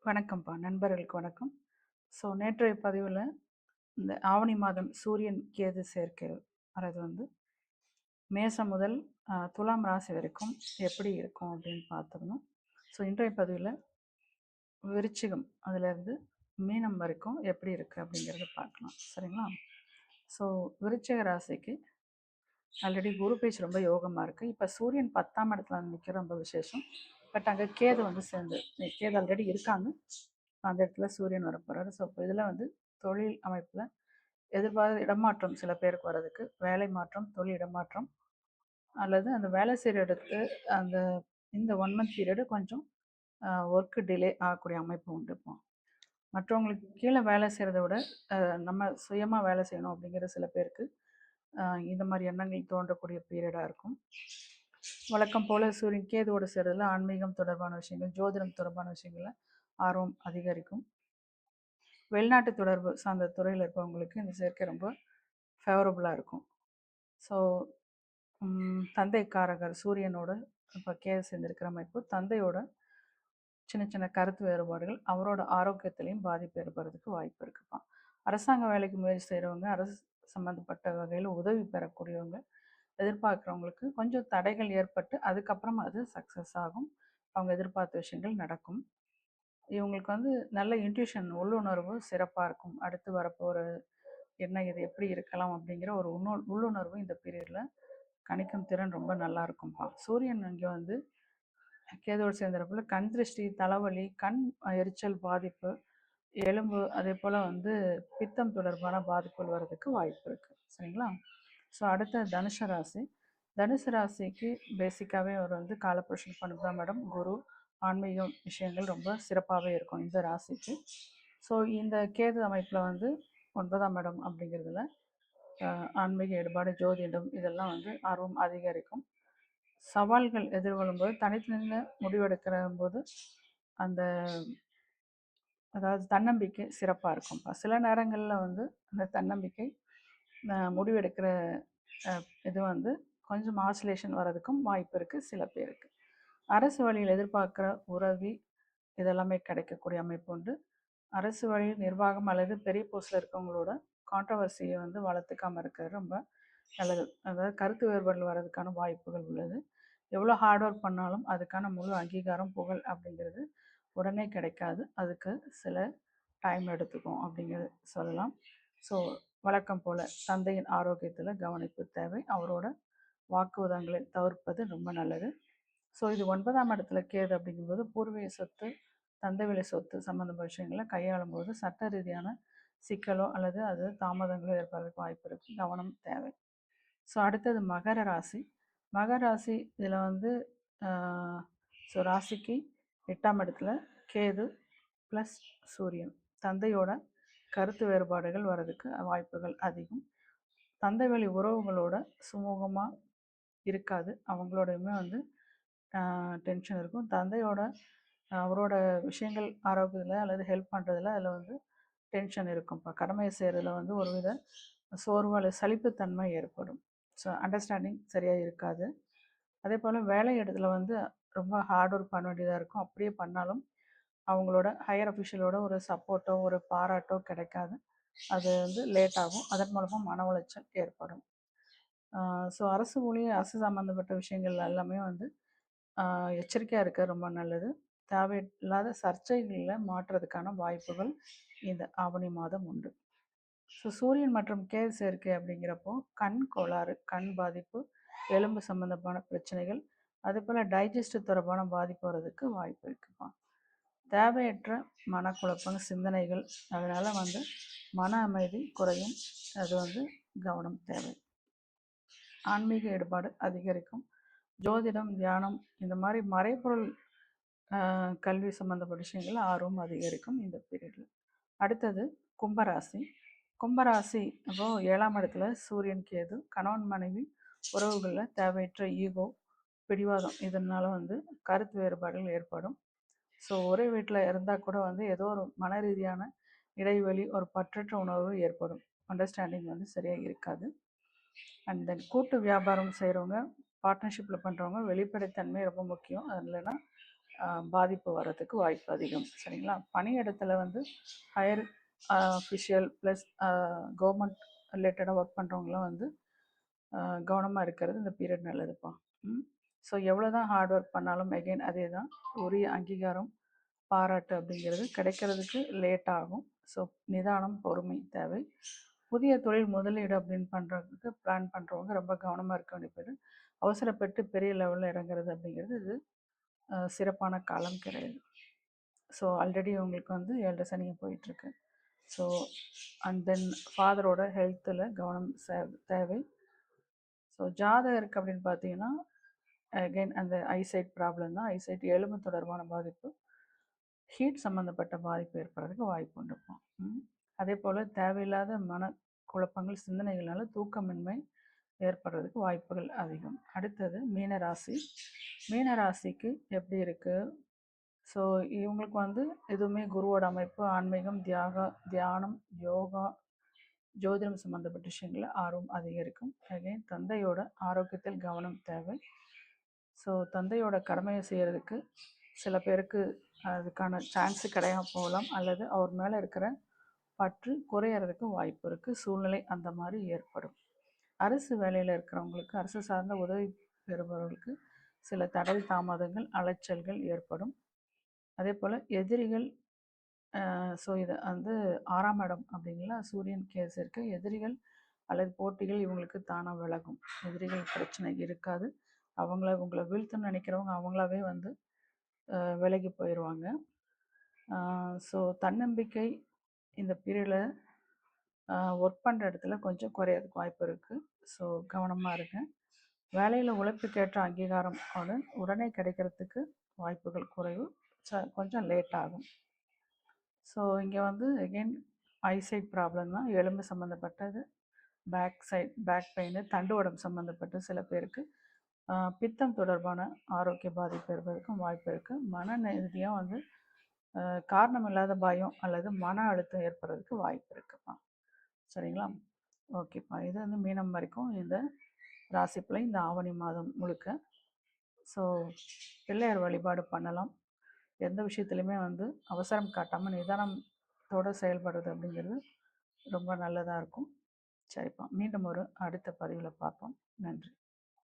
வணக்கம்ப்பா, நண்பர்களுக்கு வணக்கம். நேற்றைய பதிவில் இந்த ஆவணி மாதம் சூரியன் கேது சேர்க்கை வர்றது மேசம் முதல் துலாம் ராசி வரைக்கும் எப்படி இருக்கும் அப்படின்னு பார்த்துருந்தோம். இன்றைய பதிவில் விருச்சிகம் அதிலிருந்து மீனம் வரைக்கும் எப்படி இருக்குது அப்படிங்கிறத பார்க்கலாம். சரிங்களா? விருச்சிக ராசிக்கு ஆல்ரெடி குரு பேச்சு ரொம்ப யோகமாக இருக்குது. இப்போ சூரியன் 10ஆம் இடத்துல நிற்கிற ரொம்ப விசேஷம். பட் அங்கே கேது சேர்ந்து கேது ஆல்ரெடி இருக்காங்க, அந்த இடத்துல சூரியன் வர போகிறாரு. இப்போ இதில் தொழில் அமைப்பில் எதிர்பாராத இடமாற்றம் சில பேருக்கு வர்றதுக்கு, வேலை மாற்றம், தொழில் இடமாற்றம், அல்லது அந்த வேலை செய்கிற இடத்து அந்த இந்த 1 மந்த் பீரியடு கொஞ்சம் ஒர்க்கு டிலே ஆகக்கூடிய அமைப்பு உண்டு. இப்போ மற்றவங்களுக்கு கீழே வேலை செய்கிறத விட நம்ம சுயமாக வேலை செய்யணும் அப்படிங்கிற சில பேருக்கு இந்த மாதிரி எண்ணங்கள் தோன்றக்கூடிய பீரியடாக இருக்கும். வழக்கம் போல் சூரியன் கேதுவோடு சேர்றதுல ஆன்மீகம் தொடர்பான விஷயங்கள், ஜோதிடம் தொடர்பான விஷயங்களில் ஆர்வம் அதிகரிக்கும். வெளிநாட்டு தொடர்பு சார்ந்த துறையில் இருப்பவங்களுக்கு இந்த சேர்க்கை ரொம்ப ஃபேவரபுளாக இருக்கும். தந்தைக்காரகர் சூரியனோட இப்போ கேது சேர்ந்திருக்கிற அமைப்பு தந்தையோட சின்ன சின்ன கருத்து வேறுபாடுகள் அவரோட ஆரோக்கியத்திலையும் பாதிப்பு ஏற்படுறதுக்கு வாய்ப்பு இருக்குப்பா. அரசாங்க வேலைக்கு முயற்சி செய்கிறவங்க, அரசு சம்மந்தப்பட்ட வகையில் உதவி பெறக்கூடியவங்க, எதிர்பார்க்குறவங்களுக்கு கொஞ்சம் தடைகள் ஏற்பட்டு அதுக்கப்புறம் அது சக்ஸஸ் ஆகும். அவங்க எதிர்பார்த்த விஷயங்கள் நடக்கும். இவங்களுக்கு நல்ல இன்ட்யூஷன், உள்ளுணர்வு சிறப்பாக இருக்கும். அடுத்து வரப்போகிற என்ன, இது எப்படி இருக்கலாம் அப்படிங்கிற ஒரு உள்ளுணர்வு இந்த பீரியடில் கணிக்கும் திறன் ரொம்ப நல்லா இருக்கும்ப்பா. சூரியன் இங்கே கேதோடு சேர்ந்தப்பல கண் திருஷ்டி, தலைவலி, கண் எரிச்சல் பாதிப்பு, எலும்பு, அதே போல் பித்தம் தொடர்பான பாதிப்புகள் வர்றதுக்கு வாய்ப்பு இருக்குது. சரிங்களா? அடுத்த தனுசு ராசி. தனுசு ராசிக்கு பேசிக்காகவே அவர் காலபுருஷன் 12ஆம் இடம், குரு, ஆன்மீக விஷயங்கள் ரொம்ப சிறப்பாகவே இருக்கும் இந்த ராசிக்கு. இந்த கேது அமைப்பில் 9ஆம் இடம் அப்படிங்கிறதுல ஆன்மீக ஈடுபாடு, ஜோதிடம் இதெல்லாம் ஆர்வம் அதிகரிக்கும். சவால்கள் எதிர்கொள்ளும்போது தனித்தனியில் முடிவெடுக்கிற போது அந்த அதாவது தன்னம்பிக்கை சிறப்பாக இருக்கும். சில நேரங்களில் அந்த தன்னம்பிக்கை முடிவெடுக்கிற இது கொஞ்சம் ஆசிலேஷன் வர்றதுக்கும் வாய்ப்பு இருக்குது சில பேருக்கு. அரசு வழியில் எதிர்பார்க்குற உதவி இதெல்லாமே கிடைக்கக்கூடிய அமைப்பு உண்டு. அரசு வழியில் நிர்வாகம் அல்லது பெரிய போஸ்டில் இருக்கவங்களோட கான்ட்ரவர்சியை வளர்த்துக்காமல் இருக்கிறது ரொம்ப நல்லது. அதாவது கருத்து வேறுபாடுகள் வர்றதுக்கான வாய்ப்புகள் உள்ளது. எவ்வளோ ஹார்ட் ஒர்க் பண்ணாலும் அதுக்கான முழு அங்கீகாரம், புகழ் அப்படிங்கிறது உடனே கிடைக்காது. அதுக்கு சில டைம் எடுத்துக்கும் அப்படிங்கிறது சொல்லலாம். வழக்கம் போல் தந்தையின் ஆரோக்கியத்தில் கவனிப்பு தேவை. அவரோட வாக்குவாதங்களை தவிர்ப்பது ரொம்ப நல்லது. இது 9ஆம் இடத்துல கேது அப்படிங்கும்போது பூர்வீக சொத்து, தந்தை வழி சொத்து சம்மந்தப்பட்ட விஷயங்களை கையாளும் போது சட்ட ரீதியான சிக்கலோ அல்லது அது தாமதங்களோ ஏற்படுறதுக்கு வாய்ப்பு இருக்குது. கவனம் தேவை. அடுத்தது மகர ராசி. மகர ராசி இதில் ராசிக்கு 8ஆம் இடத்துல கேது ப்ளஸ் சூரியன். தந்தையோட கருத்து வேறுபாடுகள் வர்றதுக்கு வாய்ப்புகள் அதிகம். தந்தை வழி உறவுகளோட சுமூகமாக இருக்காது. அவங்களோடையுமே டென்ஷன் இருக்கும். தந்தையோட அவரோட விஷயங்கள் ஆரோக்கியத்தில் அல்லது ஹெல்ப் பண்ணுறதுல அதில் டென்ஷன் இருக்கும். இப்போ கடமையை செய்கிறதுல ஒரு வித சோர்வு அல்லது சலிப்புத்தன்மை ஏற்படும். அண்டர்ஸ்டாண்டிங் சரியாக இருக்காது. அதே போல் வேலை இடத்துல ரொம்ப ஹார்ட் ஒர்க் பண்ண வேண்டியதாக இருக்கும். அப்படியே பண்ணாலும் அவங்களோட ஹையர் அஃபிஷியலோட ஒரு சப்போர்ட்டோ ஒரு பாராட்டோ கிடைக்காது. அது லேட் ஆகும். அதன் மூலமாக மன உளைச்சல் ஏற்படும். அரசு ஊழியர், அரசு சம்மந்தப்பட்ட விஷயங்கள் எல்லாமே எச்சரிக்கையாக இருக்க ரொம்ப நல்லது. தேவையில்லாத சர்ச்சைகளில் மாற்றுறதுக்கான வாய்ப்புகள் இந்த ஆவணி மாதம் உண்டு. சூரியன் மற்றும் கேது சேர்க்கை அப்படிங்கிறப்போ கண் கோளாறு, கண் பாதிப்பு, எலும்பு சம்மந்தமான பிரச்சனைகள், அதே போல் டைஜஸ்ட் தொடர்பான பாதிப்பு வர்றதுக்கு வாய்ப்பு இருக்குப்பா. தேவையற்ற மனக்குழப்பம், சிந்தனைகள், அதனால் மன அமைதி குறையும். அது கவனம் தேவை. ஆன்மீக ஈடுபாடு அதிகரிக்கும். ஜோதிடம், தியானம், இந்த மாதிரி மறைபொருள் கல்வி சம்மந்தப்பட்ட விஷயங்கள் ஆர்வம் அதிகரிக்கும் இந்த பீரியடில். அடுத்தது கும்பராசி. கும்பராசி அப்போது 7ஆம் இடத்துல சூரியன் கேது. கணவன் மனைவி உறவுகளில் தேவையற்ற ஈகோ, பிடிவாதம் இதனால் கருத்து வேறுபாடுகள் ஏற்படும். ஒரே வீட்டில் இருந்தால் கூட ஏதோ ஒரு மன ரீதியான இடைவெளி, ஒரு பற்றற்ற உணர்வு ஏற்படும். அண்டர்ஸ்டாண்டிங் சரியாக இருக்காது. அண்ட் தென் கூட்டு வியாபாரம் செய்கிறவங்க, பார்ட்னர்ஷிப்பில் பண்ணுறவங்க வெளிப்படைத்தன்மை ரொம்ப முக்கியம். அது இல்லைன்னா பாதிப்பு வர்றதுக்கு வாய்ப்பு அதிகம். சரிங்களா? பணியிடத்தில் வந்து ஹையர் அஃபிஷியல் ப்ளஸ் கவர்மெண்ட் ரிலேட்டடாக ஒர்க் பண்ணுறவங்களாம் வந்து கவனமாக இருக்கிறது இந்த பீரியட் நல்லதுப்பா. ஸோ எவ்வளோ தான் ஹார்ட் ஒர்க் பண்ணாலும் எகெயின் அதே தான், உரிய அங்கீகாரம் பாராட்டு அப்படிங்கிறது கிடைக்கிறதுக்கு லேட் ஆகும். ஸோ நிதானம் பொறுமை தேவை. புதிய தொழில் முதலீடு அப்படின்னு பண்ணுறதுக்கு பிளான் பண்ணுறவங்க ரொம்ப கவனமாக இருக்க வேண்டியது. அவசரப்பட்டு பெரிய லெவலில் இறங்குறது அப்படிங்கிறது இது சிறப்பான காலம் கிடையாது. ஸோ ஆல்ரெடி உங்களுக்கு வந்து 7 சனிங்க போயிட்டுருக்கு. ஸோ அண்ட் தென் ஃபாதரோட ஹெல்த்தில் கவனம் தேவை. ஸோ ஜாதகருக்கு அப்படின்னு பார்த்தீங்கன்னா அகைன் அந்த ஐசைட் ப்ராப்ளம் தான். ஐசைட் எலும்பு தொடர்பான பாதிப்பு, ஹீட் சம்மந்தப்பட்ட பாதிப்பு ஏற்படுறதுக்கு வாய்ப்பு உண்டுப்போம். அதே போல் தேவையில்லாத மன குழப்பங்கள் சிந்தனைகளால் தூக்கமின்மை ஏற்படுறதுக்கு வாய்ப்புகள் அதிகம். அடுத்தது மீனராசி. மீனராசிக்கு எப்படி இருக்குது? ஸோ இவங்களுக்கு வந்து எதுவுமே குருவோட அமைப்பு, ஆன்மீகம், தியானம், யோகா, ஜோதிடம் சம்மந்தப்பட்ட விஷயங்களில் ஆர்வம் அதிகரிக்கும். அகைன் தந்தையோட ஆரோக்கியத்தில் கவனம் தேவை. ஸோ தந்தையோட கடமையை செய்கிறதுக்கு சில பேருக்கு அதுக்கான சான்ஸு கிடையாம போகலாம், அல்லது அவர் மேலே இருக்கிற பற்று குறையறதுக்கு வாய்ப்பு இருக்குது. சூழ்நிலை அந்த மாதிரி ஏற்படும். அரசு வேலையில் இருக்கிறவங்களுக்கு, அரசு சார்ந்த உதவி பெறுபவர்களுக்கு சில தடை தாமதங்கள் அலைச்சல்கள் ஏற்படும். அதே போல் எதிரிகள், ஸோ இது வந்து 6ஆம் இடம் அப்படிங்களா, சூரியன் கேஸ் இருக்க எதிரிகள் அல்லது போட்டிகள் இவங்களுக்கு தானாக விலகும். எதிரிகள் பிரச்சனை இருக்காது. உங்களை வீழ்த்தணும்னு நினைக்கிறவங்க அவங்களாவே வந்து விலகி போயிடுவாங்க. ஸோ தன்னம்பிக்கை இந்த பீரியடில் ஒர்க் பண்ணுற இடத்துல கொஞ்சம் குறையறதுக்கு வாய்ப்பு இருக்குது. ஸோ கவனமாக இருங்க. வேலையில் உழைப்புக்கேற்ற அங்கீகாரம் உடனே கிடைக்கிறதுக்கு வாய்ப்புகள் குறைவு, கொஞ்சம் லேட் ஆகும். ஸோ இங்கே வந்து எகெயின் ஐசைட் ப்ராப்ளம் தான், எலும்பு சம்மந்தப்பட்டது, பேக் பெயின், தண்டுவடம் சம்மந்தப்பட்ட சில பேருக்கு பித்தம் தொடர்பான ஆரோக்கிய பாதிப்பு ஏற்பதற்கும் வாய்ப்பு இருக்குது. மன ரீதியாக வந்து காரணம் இல்லாத பயம் அல்லது மன அழுத்தம் ஏற்படுறதுக்கு வாய்ப்பு இருக்குப்பா. சரிங்களா? ஓகேப்பா. இது வந்து மீனம் வரைக்கும் இந்த ராசிப்பலை இந்த ஆவணி மாதம் முழுக்க. ஸோ பிள்ளையார் வழிபாடு பண்ணலாம். எந்த விஷயத்துலையுமே வந்து அவசரம் காட்டாமல் நிதானத்தோடு செயல்படுறது அப்படிங்கிறது ரொம்ப நல்லதாக இருக்கும். சரிப்பா, மீண்டும் ஒரு அடுத்த பதிவில் பார்ப்போம். நன்றி.